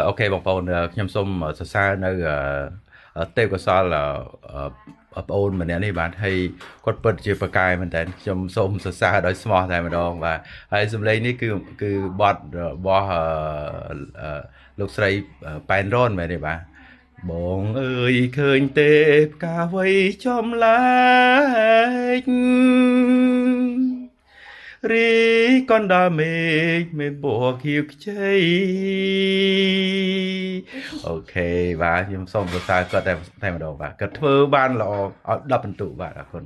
អូខេបងប្អូនខ្ញុំសូមសរសើរនៅទេពកោសល្យបងប្អូនម្នាក់នេះបាទហើយគាត់ពិតជាប្រកែមែនតើខ្ញុំសូមសរសើរដោយស្មោះតែម្ដងបាទហើយសម្លេងនេះគឺបទរបស់លោកស្រីប៉ែនរ៉នមែនទេបាទបងអើយឃើញទេផ្កាវ័យចំលែករីកណ្ដាលមេឃពណ៌ខៀវខ្ចីអូខេបាទខ្ញុំសូមសរសើរគាត់តែម្ដងបាទគាត់ធ្វើបានល្អឲ្យ10ពិន្ទុបាទអរគុណ